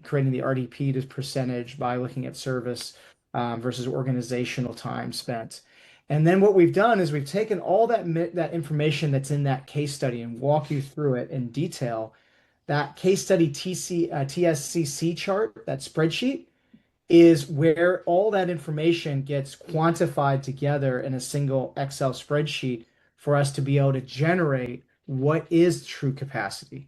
creating the RDP to percentage by looking at service versus organizational time spent? And then what we've done is we've taken all that information that's in that case study and walk you through it in detail. That case study TSCC chart, that spreadsheet, is where all that information gets quantified together in a single Excel spreadsheet for us to be able to generate what is true capacity.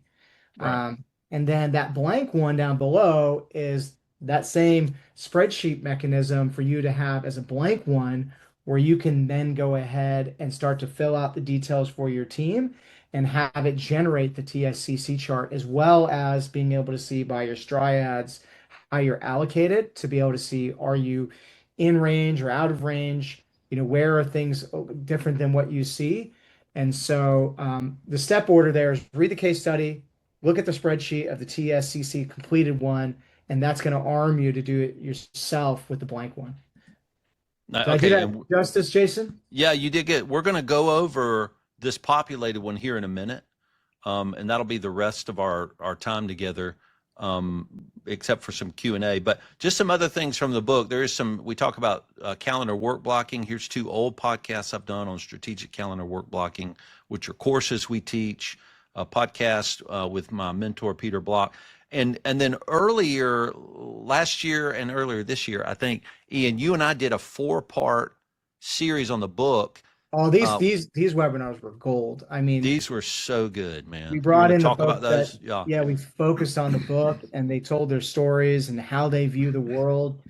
Right. And then that blank one down below is that same spreadsheet mechanism for you to have as a blank one, where you can then go ahead and start to fill out the details for your team and have it generate the TSCC chart, as well as being able to see by your triads how you're allocated to be able to see, are you in range or out of range? Where are things different than what you see? And so the step order there is read the case study, look at the spreadsheet of the TSCC completed one, and that's going to arm you to do it yourself with the blank one. Did I do Okay. that justice, Jason? Yeah, you did good. We're going to go over this populated one here in a minute, and that'll be the rest of our time together, except for some Q&A. But just some other things from the book. We talk about calendar work blocking. Here's two old podcasts I've done on strategic calendar work blocking, which are courses we teach, a podcast with my mentor, Peter Block. And then earlier last year and earlier this year, I think, Ian, you and I did a 4-part series on the book. Oh, these webinars were gold. I mean, These were so good, we man. You brought want to in the talk about folks that, those? Yeah. yeah, we focused on the book and they told their stories and how they view the world.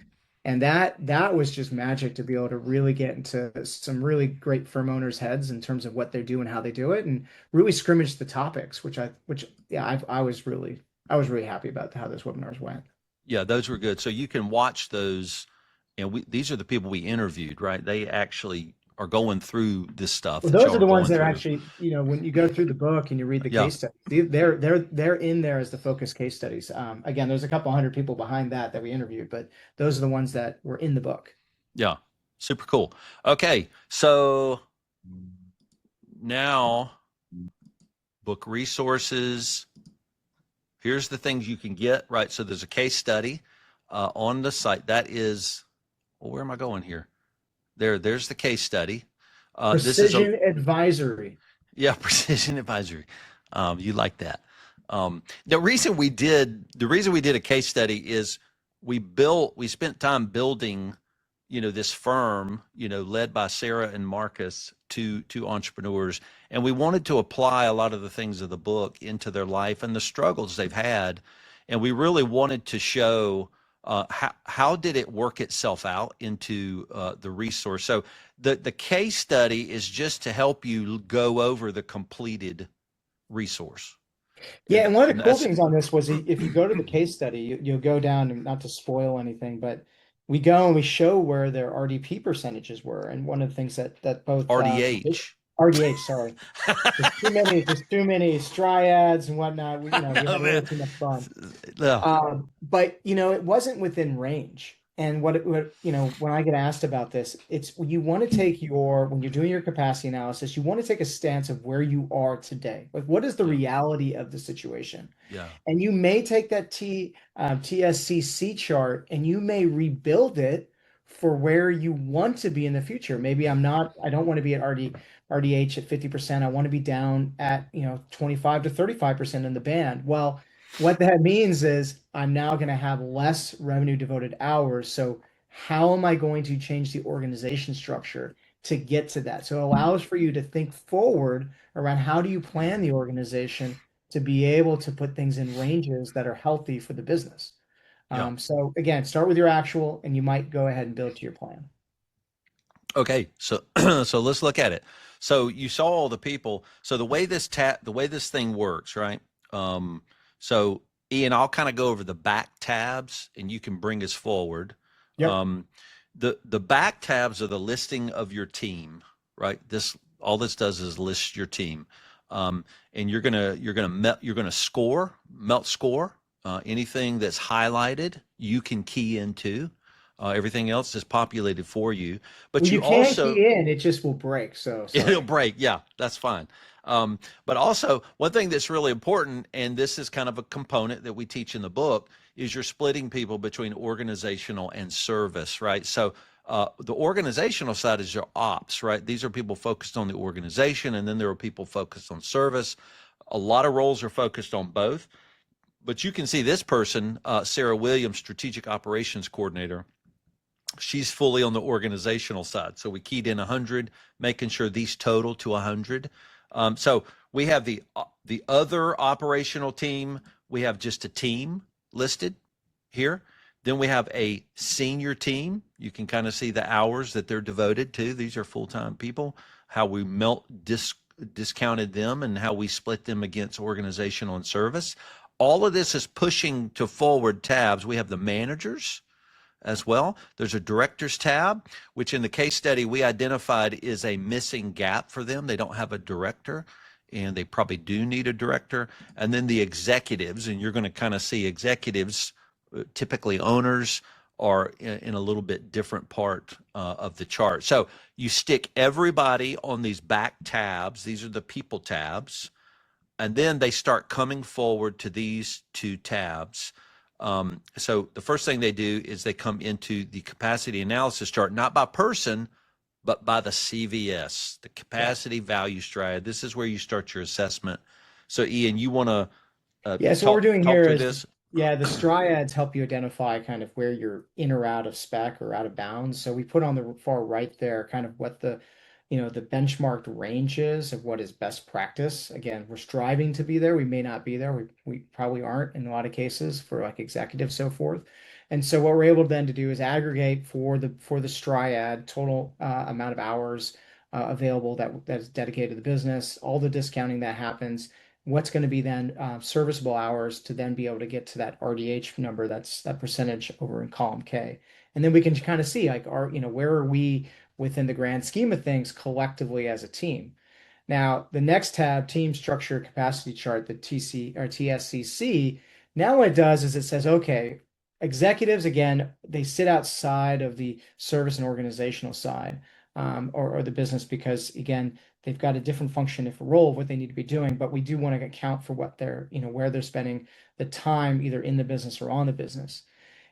And that was just magic to be able to really get into some really great firm owners' heads in terms of what they do and how they do it, and really scrimmage the topics, which I was really happy about how those webinars went. Yeah, those were good. So you can watch those, and these are the people we interviewed, right? They actually are going through this stuff Well, that those y'all are are the ones going that are through. actually, when you go through the book and you read the Yeah, case studies, they're in there as the focus case studies. Again, there's a couple hundred people behind that we interviewed, but those are the ones that were in the book. yeah, super cool. Okay, so now book resources. Here's the things you can get, right? So there's a case study on the site. That is, well, where am I going here? There's the case study. This is Precision advisory. Yeah, precision advisory. You like that. The reason we did a case study is we spent time building, this firm, led by Sarah and Marcus, two entrepreneurs, and we wanted to apply a lot of the things of the book into their life and the struggles they've had, and we really wanted to show how did it work itself out into the resource. So the case study is just to help you go over the completed resource. Yeah, and one of the cool things on this was if you go to the case study, you'll go down, and not to spoil anything, but we go and we show where their RDP percentages were. And one of the things that both RDH. RDH, sorry. There's too many triads and whatnot. We had Oh, way man. too much fun. Yeah. But it wasn't within range. And when I get asked about this, it's you want to take when you're doing your capacity analysis, you want to take a stance of where you are today. Like, what is the Yeah. reality of the situation? Yeah. And you may take that TSCC chart and you may rebuild it for where you want to be in the future. Maybe I don't want to be at RDH at 50%. I want to be down at, 25 to 35% in the band. Well, what that means is I'm now going to have less revenue devoted hours. So how am I going to change the organization structure to get to that? So it allows for you to think forward around how do you plan the organization to be able to put things in ranges that are healthy for the business. Yeah. So again, start with your actual, and you might go ahead and build to your plan. Okay, so so let's look at it. So you saw all the people. So the way this thing works, right? Um, so Ian, I'll kind of go over the back tabs, and you can bring us forward. Yep. Um, the back tabs are the listing of your team, right? This all this does is list your team, and you're gonna score melt score anything that's highlighted. You can key into. Everything else is populated for you, but Well, you you can also key in, it just will break. So it'll sorry. break. Yeah, that's fine. But also, one thing that's really important, and this is kind of a component that we teach in the book, is you're splitting people between organizational and service, right? So the organizational side is your ops, right? These are people focused on the organization, and then there are people focused on service. A lot of roles are focused on both. But you can see this person, Sarah Williams, Strategic Operations Coordinator, she's fully on the organizational side. So we keyed in 100, making sure these total to 100. So we have the other operational team. We have just a team listed here. Then we have a senior team. You can kind of see the hours that they're devoted to. These are full-time people. How we discounted them and how we split them against organizational and service. All of this is pushing to forward tabs. We have the managers as well. There's a directors tab, which in the case study we identified is a missing gap for them. They don't have a director and they probably do need a director. And then the executives, and you're going to kind of see executives, typically owners, are in a little bit different part of the chart. So you stick everybody on these back tabs. These are the people tabs. And then they start coming forward to these two tabs. So the first thing they do is they come into the capacity analysis chart, not by person, but by the CVS, the Yeah. capacity value stride. This is where you start your assessment. So Ian, you want to Yeah, so what we're talk doing talk here through is, this? yeah, the striads help you identify kind of where you're in or out of spec or out of bounds. So we put on the far right there kind of what the benchmarked range is of what is best practice. Again, we're striving to be there. We may not be there. We probably aren't in a lot of cases for like executives, so forth. And so what we're able then to do is aggregate for the striad total amount of hours available that's dedicated to the business, all the discounting that happens, what's going to be then serviceable hours to then be able to get to that RDH number, that's that percentage over in column K. And then we can kind of see like where are we within the grand scheme of things collectively as a team. Now, the next tab, team structure capacity chart, the TC or TSCC, now what it does is it says, okay, executives, again, they sit outside of the service and organizational side, or the business because, again, they've got a different function if a role of what they need to be doing, but we do want to account for what they're, where they're spending the time either in the business or on the business.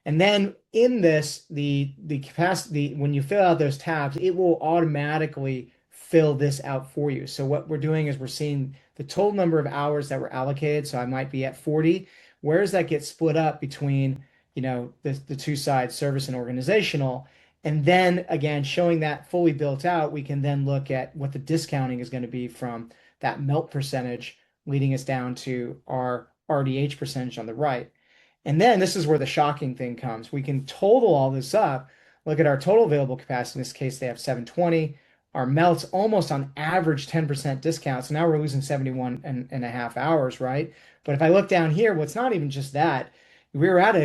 And then in this, the capacity, when you fill out those tabs, it will automatically fill this out for you. So what we're doing is we're seeing the total number of hours that were allocated. So I might be at 40. Where does that get split up between, the two sides, service and organizational? And then again, showing that fully built out, we can then look at what the discounting is going to be from that melt percentage, leading us down to our RDH percentage on the right. And then this is where the shocking thing comes. We can total all this up, look at our total available capacity. In this case, they have 720. Our melts almost on average 10% discount. So now we're losing 71 and a half hours, right? But if I look down here, well, it's not even just that. We're at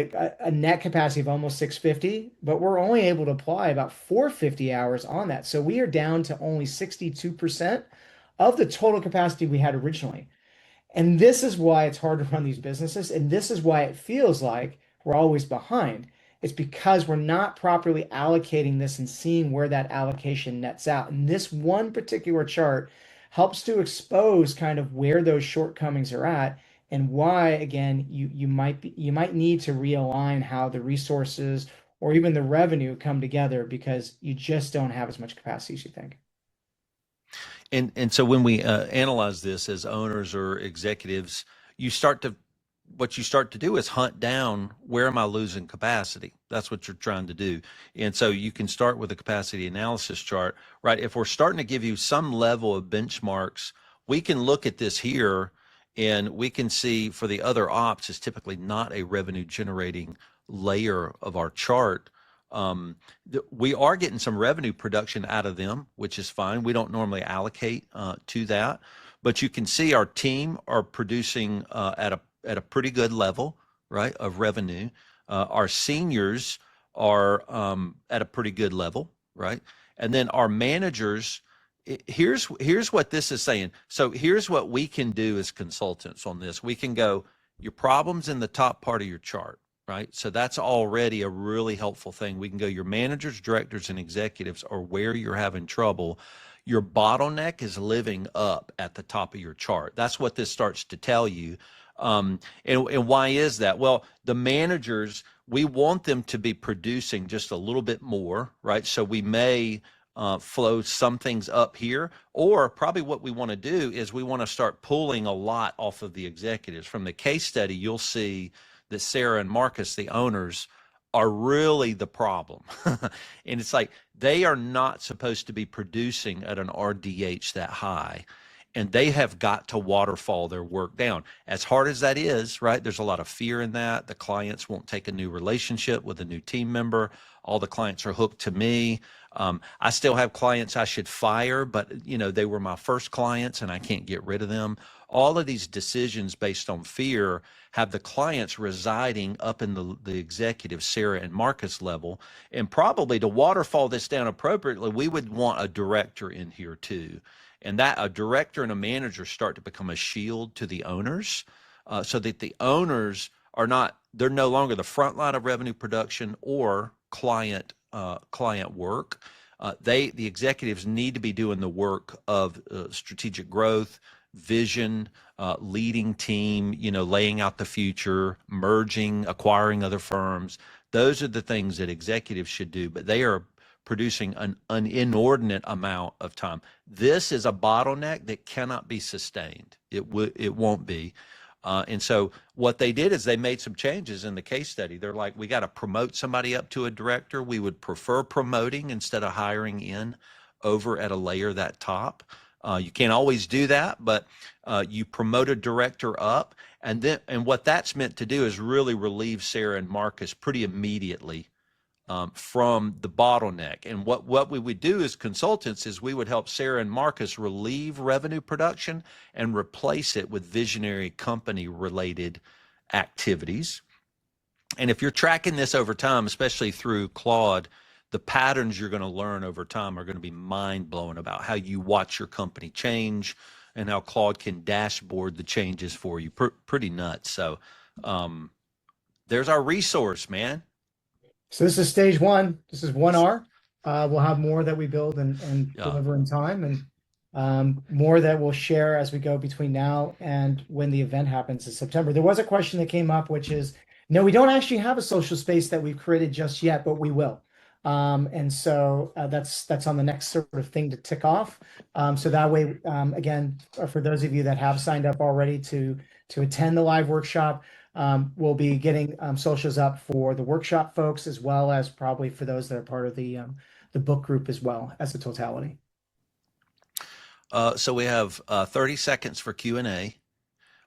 a net capacity of almost 650, but we're only able to apply about 450 hours on that. So we are down to only 62% of the total capacity we had originally. And this is why it's hard to run these businesses. And this is why it feels like we're always behind. it's because we're not properly allocating this and seeing where that allocation nets out. And this one particular chart helps to expose kind of where those shortcomings are at and why, again, you might need to realign how the resources or even the revenue come together because you just don't have as much capacity as you think. And so when we analyze this as owners or executives, you start to what you start to do is hunt down, where am I losing capacity? That's what you're trying to do. And so you can start with a capacity analysis chart, right? If we're starting to give you some level of benchmarks, we can look at this here and we can see for the other ops is typically not a revenue generating layer of our chart. We are getting some revenue production out of them, which is fine. We don't normally allocate to that, but you can see our team are producing at a pretty good level, right, of revenue. Our seniors are at a pretty good level, right, and then our managers. Here's what this is saying. So here's what we can do as consultants on this. We can go, your problem's in the top part of your chart, right? So that's already a really helpful thing. We can go, your managers, directors, and executives are where you're having trouble. Your bottleneck is living up at the top of your chart. That's what this starts to tell you. And why is that? Well, the managers, we want them to be producing just a little bit more, right? So we may flow some things up here, or probably what we want to do is we want to start pulling a lot off of the executives. From the case study, you'll see that Sarah and Marcus, the owners, are really the problem. And it's like they are not supposed to be producing at an RDH that high. And they have got to waterfall their work down. As hard as that is, right? There's a lot of fear in that. The clients won't take a new relationship with a new team member. All the clients are hooked to me. I still have clients I should fire, but they were my first clients and I can't get rid of them. All of these decisions based on fear have the clients residing up in the executive Sarah and Marcus level. And probably to waterfall this down appropriately, we would want a director in here too. And that a director and a manager start to become a shield to the owners, so that the owners they're no longer the front line of revenue production or client work. The executives need to be doing the work of strategic growth, vision, leading team, laying out the future, merging, acquiring other firms. Those are the things that executives should do, but they are producing an inordinate amount of time. This is a bottleneck that cannot be sustained. It won't be. And so what they did is they made some changes in the case study. They're like, we got to promote somebody up to a director. We would prefer promoting instead of hiring in over at a layer that top. You can't always do that, but you promote a director up. And what that's meant to do is really relieve Sarah and Marcus pretty immediately from the bottleneck. And what we would do as consultants is we would help Sarah and Marcus relieve revenue production and replace it with visionary company related activities. And if you're tracking this over time, especially through Claude, the patterns you're going to learn over time are going to be mind blowing about how you watch your company change and how Claude can dashboard the changes for you. Pretty nuts. So there's our resource, man. So this is stage one. This is 1R. We'll have more that we build and deliver in time, and more that we'll share as we go between now and when the event happens in September. There was a question that came up, which is, no, we don't actually have a social space that we've created just yet, but we will. And so that's on the next sort of thing to tick off. So that way, again, for those of you that have signed up already to attend the live workshop, we'll be getting socials up for the workshop folks, as well as probably for those that are part of the book group as well as a totality. So we have 30 seconds for Q&A,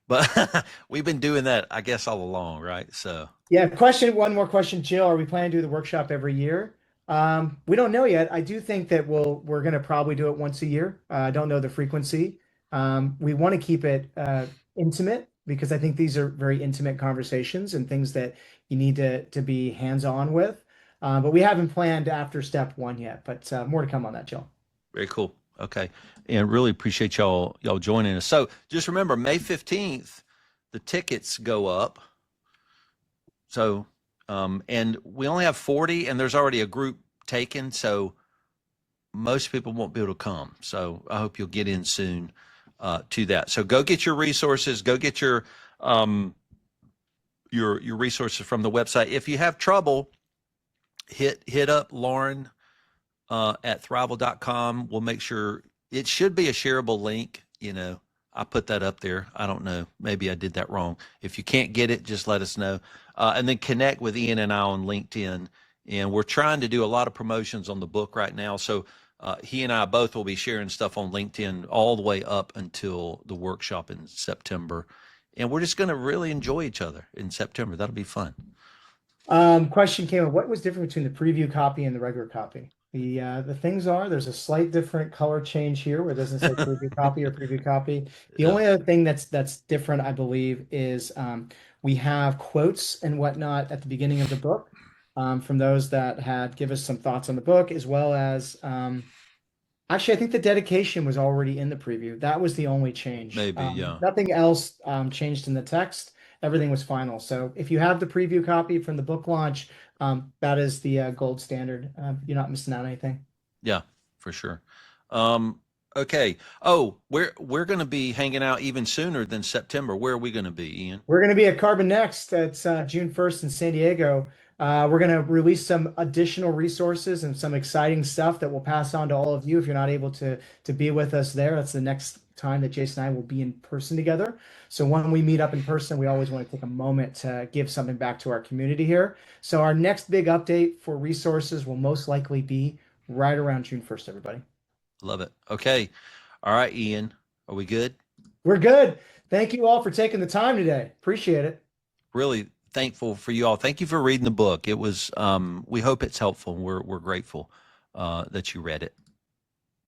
but we've been doing that, I guess, all along, right? So yeah, one more question, Jill. Are we planning to do the workshop every year? We don't know yet. I do think that we're going to probably do it once a year. I don't know the frequency. We want to keep it intimate, because I think these are very intimate conversations and things that you need to be hands-on with. But we haven't planned after step one yet, but more to come on that, Jill. Very cool. Okay. And really appreciate y'all joining us. So just remember, May 15th, the tickets go up. So And we only have 40, and there's already a group taken, so most people won't be able to come. So I hope you'll get in soon to that. So go get your resources. Go get your resources from the website. If you have trouble, hit up Lauren at thrival.com. We'll make sure it should be a shareable link. I put that up there. I don't know. Maybe I did that wrong. If you can't get it, just let us know. And then connect with Ian and I on LinkedIn. And we're trying to do a lot of promotions on the book right now. So he and I both will be sharing stuff on LinkedIn all the way up until the workshop in September. And we're just going to really enjoy each other in September. That'll be fun. Question came up. What was different between the preview copy and the regular copy? The things are, there's a slight different color change here where it doesn't say preview copy or preview copy. The only other thing that's different, I believe, is we have quotes and whatnot at the beginning of the book from those that had give us some thoughts on the book, as well as actually, I think the dedication was already in the preview. That was the only change. Maybe, yeah. Nothing else changed in the text. Everything was final. So if you have the preview copy from the book launch, that is the gold standard. You're not missing out on anything. Yeah, for sure. Okay. Oh, we're going to be hanging out even sooner than September. Where are we going to be, Ian? We're going to be at Carbon Next. That's June 1st in San Diego. We're going to release some additional resources and some exciting stuff that we'll pass on to all of you if you're not able to be with us there. That's the next time that Jason and I will be in person together. So when we meet up in person, we always want to take a moment to give something back to our community here. So our next big update for resources will most likely be right around June 1st, everybody. Love it. Okay. All right, Ian. Are we good? We're good. Thank you all for taking the time today. Appreciate it. Really thankful for you all. Thank you for reading the book. It was, we hope it's helpful. We're grateful that you read it.